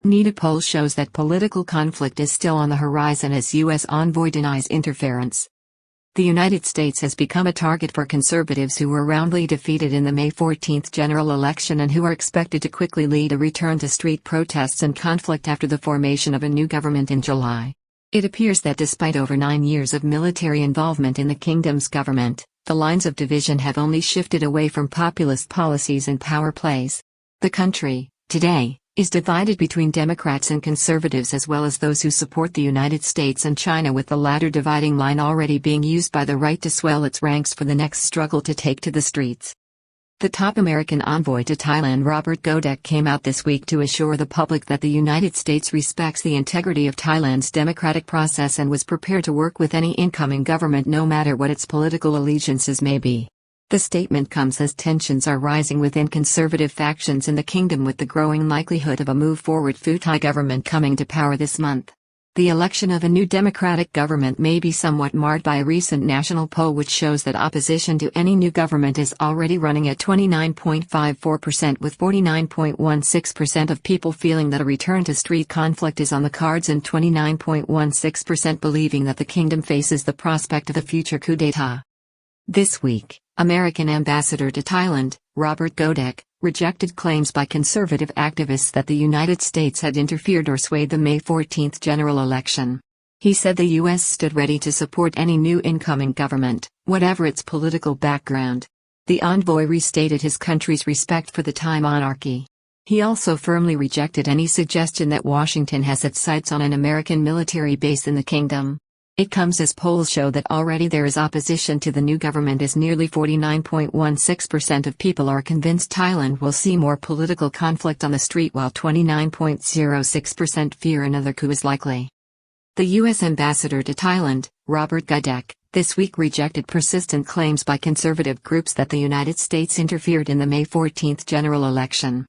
NIDA poll shows that political conflict is still on the horizon as U.S. envoy denies interference. The United States has become a target for conservatives who were roundly defeated in the May 14 general election and who are expected to quickly lead a return to street protests and conflict after the formation of a new government in July. It appears that despite over 9 years of military involvement in the kingdom's government, the lines of division have only shifted away from populist policies and power plays. The country, today, is divided between Democrats and conservatives as well as those who support the United States and China, with the latter dividing line already being used by the right to swell its ranks for the next struggle to take to the streets. The top American envoy to Thailand, Robert Godek, came out this week to assure the public that the United States respects the integrity of Thailand's democratic process and was prepared to work with any incoming government no matter what its political allegiances may be. The statement comes as tensions are rising within conservative factions in the kingdom, with the growing likelihood of a move forward Thai government coming to power this month. The election of a new democratic government may be somewhat marred by a recent national poll which shows that opposition to any new government is already running at 29.54%, with 49.16% of people feeling that a return to street conflict is on the cards and 29.16% believing that the kingdom faces the prospect of a future coup d'état. This week, American ambassador to Thailand, Robert Godek, rejected claims by conservative activists that the United States had interfered or swayed the May 14 general election. He said the U.S. stood ready to support any new incoming government, whatever its political background. The envoy restated his country's respect for the Thai monarchy. He also firmly rejected any suggestion that Washington has its sights on an American military base in the kingdom. It comes as polls show that already there is opposition to the new government, as nearly 49.16% of people are convinced Thailand will see more political conflict on the street, while 29.06% fear another coup is likely. The U.S. ambassador to Thailand, Robert Godek, this week rejected persistent claims by conservative groups that the United States interfered in the May 14 general election.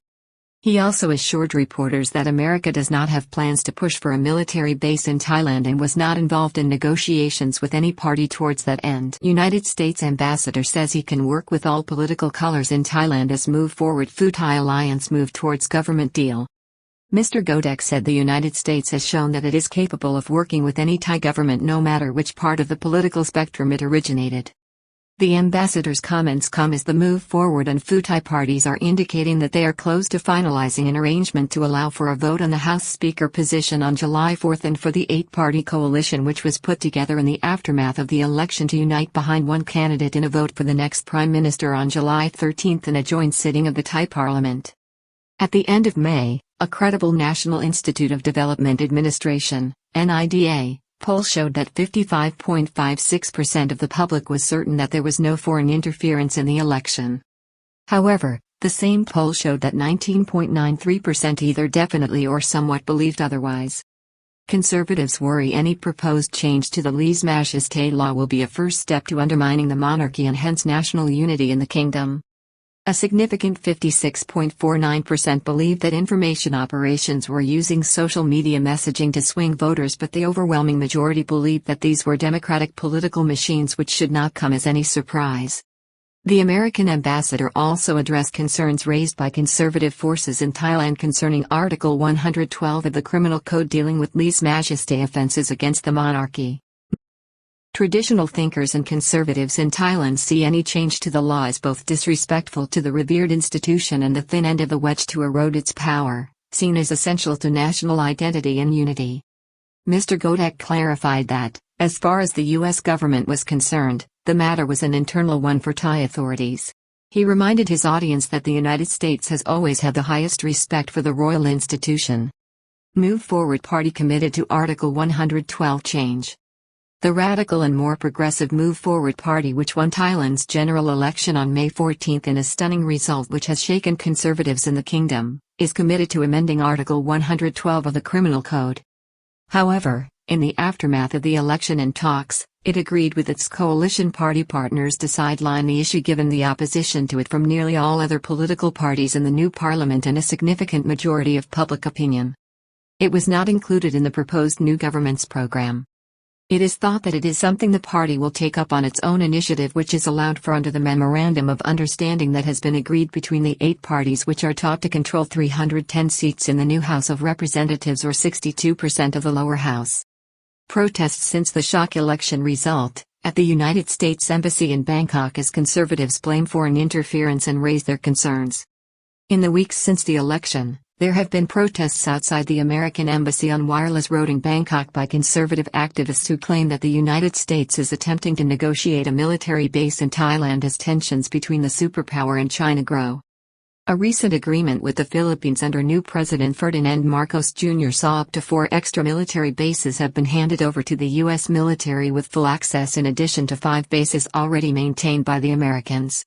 He also assured reporters that America does not have plans to push for a military base in Thailand and was not involved in negotiations with any party towards that end. United States ambassador says he can work with all political colors in Thailand as Move Forward Thai alliance move towards government deal. Mr. Godek said the United States has shown that it is capable of working with any Thai government no matter which part of the political spectrum it originated. The ambassador's comments come as the Move Forward and Thai parties are indicating that they are close to finalizing an arrangement to allow for a vote on the House Speaker position on July 4 and for the 8-party coalition which was put together in the aftermath of the election to unite behind one candidate in a vote for the next Prime Minister on July 13 in a joint sitting of the Thai Parliament. At the end of May, a credible National Institute of Development Administration, NIDA, poll showed that 55.56% of the public was certain that there was no foreign interference in the election. However, the same poll showed that 19.93% either definitely or somewhat believed otherwise. Conservatives worry any proposed change to the lèse-majesté law will be a first step to undermining the monarchy and hence national unity in the kingdom. A significant 56.49% believed that information operations were using social media messaging to swing voters, but the overwhelming majority believed that these were democratic political machines, which should not come as any surprise. The American ambassador also addressed concerns raised by conservative forces in Thailand concerning Article 112 of the Criminal Code dealing with lèse-majesté offenses against the monarchy. Traditional thinkers and conservatives in Thailand see any change to the law as both disrespectful to the revered institution and the thin end of the wedge to erode its power, seen as essential to national identity and unity. Mr. Godek clarified that, as far as the U.S. government was concerned, the matter was an internal one for Thai authorities. He reminded his audience that the United States has always had the highest respect for the royal institution. Move Forward Party committed to Article 112 change. The radical and more progressive Move Forward Party, which won Thailand's general election on May 14 in a stunning result which has shaken conservatives in the kingdom, is committed to amending Article 112 of the Criminal Code. However, in the aftermath of the election and talks, it agreed with its coalition party partners to sideline the issue given the opposition to it from nearly all other political parties in the new parliament and a significant majority of public opinion. It was not included in the proposed new government's program. It is thought that it is something the party will take up on its own initiative, which is allowed for under the Memorandum of Understanding that has been agreed between the 8 parties, which are thought to control 310 seats in the new House of Representatives, or 62% of the lower house. Protests since the shock election result at the United States Embassy in Bangkok as conservatives blame foreign interference and raise their concerns. In the weeks since the election, there have been protests outside the American Embassy on Wireless Road in Bangkok by conservative activists who claim that the United States is attempting to negotiate a military base in Thailand as tensions between the superpower and China grow. A recent agreement with the Philippines under new President Ferdinand Marcos Jr. saw up to 4 extra military bases have been handed over to the U.S. military with full access in addition to 5 bases already maintained by the Americans.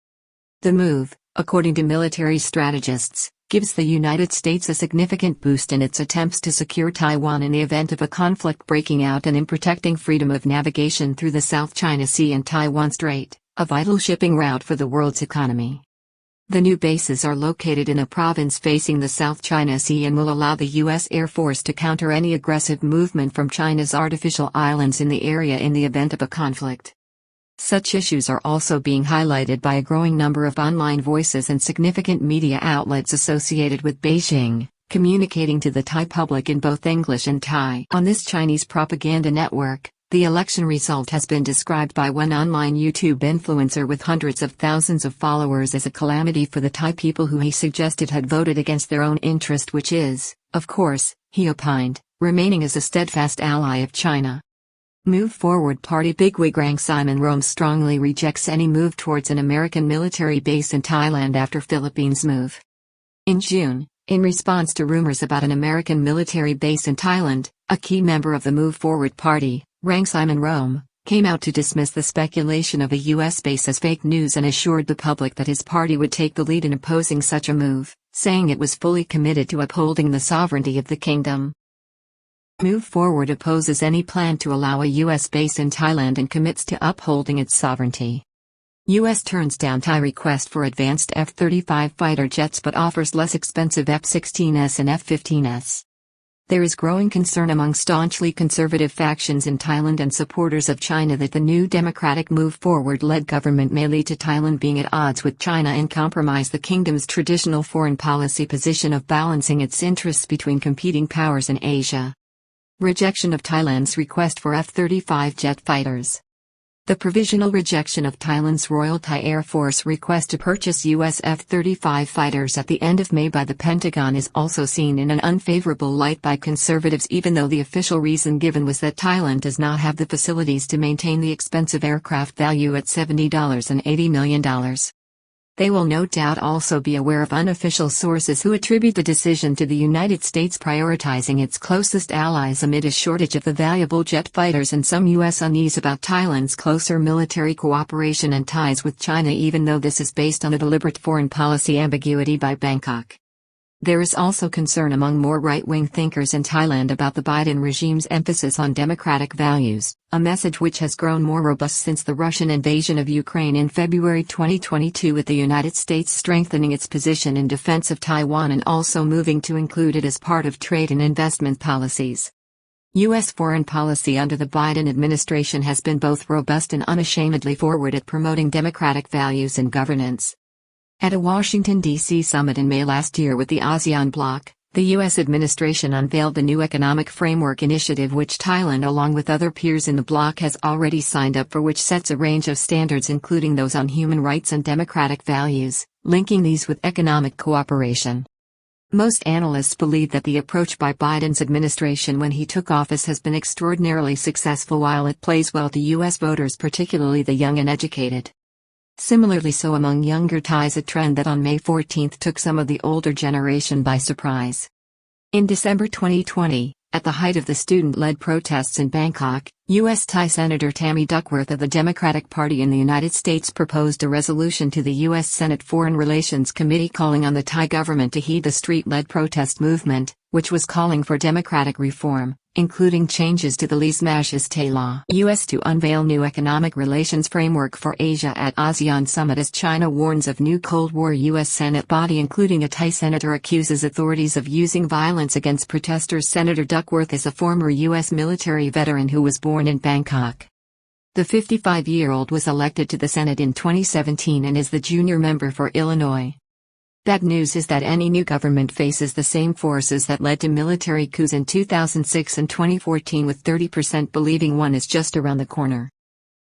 The move, according to military strategists, gives the United States a significant boost in its attempts to secure Taiwan in the event of a conflict breaking out and in protecting freedom of navigation through the South China Sea and Taiwan Strait, a vital shipping route for the world's economy. The new bases are located in a province facing the South China Sea and will allow the U.S. Air Force to counter any aggressive movement from China's artificial islands in the area in the event of a conflict. Such issues are also being highlighted by a growing number of online voices and significant media outlets associated with Beijing, communicating to the Thai public in both English and Thai. On this Chinese propaganda network, the election result has been described by one online YouTube influencer with hundreds of thousands of followers as a calamity for the Thai people who he suggested had voted against their own interest, which is, of course, he opined, remaining as a steadfast ally of China. Move Forward Party bigwig Rangsimon Rome strongly rejects any move towards an American military base in Thailand after Philippines' move. In June, in response to rumors about an American military base in Thailand, a key member of the Move Forward Party, Rangsimon Rome, came out to dismiss the speculation of a U.S. base as fake news and assured the public that his party would take the lead in opposing such a move, saying it was fully committed to upholding the sovereignty of the kingdom. Move Forward opposes any plan to allow a U.S. base in Thailand and commits to upholding its sovereignty. U.S. turns down Thai request for advanced F-35 fighter jets but offers less expensive F-16s and F-15s. There is growing concern among staunchly conservative factions in Thailand and supporters of China that the new Democratic Move Forward-led government may lead to Thailand being at odds with China and compromise the kingdom's traditional foreign policy position of balancing its interests between competing powers in Asia. Rejection of Thailand's request for F-35 jet fighters. The provisional rejection of Thailand's Royal Thai Air Force request to purchase U.S. F-35 fighters at the end of May by the Pentagon is also seen in an unfavorable light by conservatives, even though the official reason given was that Thailand does not have the facilities to maintain the expensive aircraft value at $70.80 million. They will no doubt also be aware of unofficial sources who attribute the decision to the United States prioritizing its closest allies amid a shortage of the valuable jet fighters and some U.S. unease about Thailand's closer military cooperation and ties with China, even though this is based on a deliberate foreign policy ambiguity by Bangkok. There is also concern among more right-wing thinkers in Thailand about the Biden regime's emphasis on democratic values, a message which has grown more robust since the Russian invasion of Ukraine in February 2022, with the United States strengthening its position in defense of Taiwan and also moving to include it as part of trade and investment policies. U.S. foreign policy under the Biden administration has been both robust and unashamedly forward at promoting democratic values and governance. At a Washington, D.C. summit in May last year with the ASEAN bloc, the U.S. administration unveiled the new Economic Framework Initiative, which Thailand, along with other peers in the bloc, has already signed up for, which sets a range of standards including those on human rights and democratic values, linking these with economic cooperation. Most analysts believe that the approach by Biden's administration when he took office has been extraordinarily successful, while it plays well to U.S. voters, particularly the young and educated. Similarly so among younger Thais, a trend that on May 14 took some of the older generation by surprise. In December 2020, at the height of the student-led protests in Bangkok, U.S. Thai Senator Tammy Duckworth of the Democratic Party in the United States proposed a resolution to the U.S. Senate Foreign Relations Committee calling on the Thai government to heed the street-led protest movement, which was calling for democratic reform, including changes to the lèse-majesté law. U.S. to unveil new economic relations framework for Asia at ASEAN summit as China warns of new Cold War. U.S. Senate body including a Thai senator accuses authorities of using violence against protesters. Senator Duckworth is a former U.S. military veteran who was born in Bangkok. The 55-year-old was elected to the Senate in 2017 and is the junior member for Illinois. Bad news is that any new government faces the same forces that led to military coups in 2006 and 2014, with 30% believing one is just around the corner.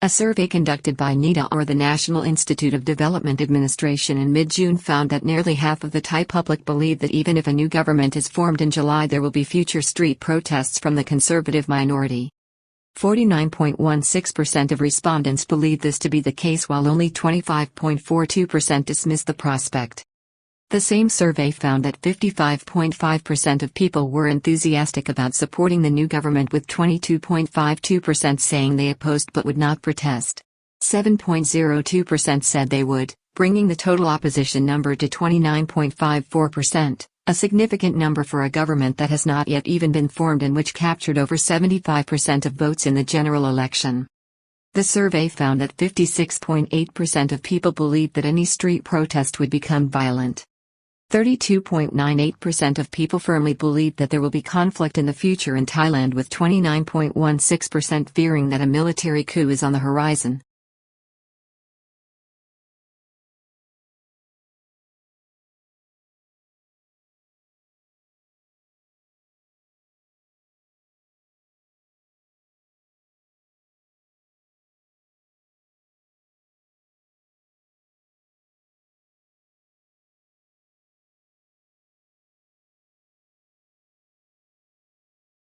A survey conducted by NIDA, or the National Institute of Development Administration, in mid-June found that nearly half of the Thai public believe that even if a new government is formed in July there will be future street protests from the conservative minority. 49.16% of respondents believe this to be the case, while only 25.42% dismiss the prospect. The same survey found that 55.5% of people were enthusiastic about supporting the new government, with 22.52% saying they opposed but would not protest. 7.02% said they would, bringing the total opposition number to 29.54%, a significant number for a government that has not yet even been formed and which captured over 75% of votes in the general election. The survey found that 56.8% of people believed that any street protest would become violent. 32.98% of people firmly believe that there will be conflict in the future in Thailand, with 29.16% fearing that a military coup is on the horizon.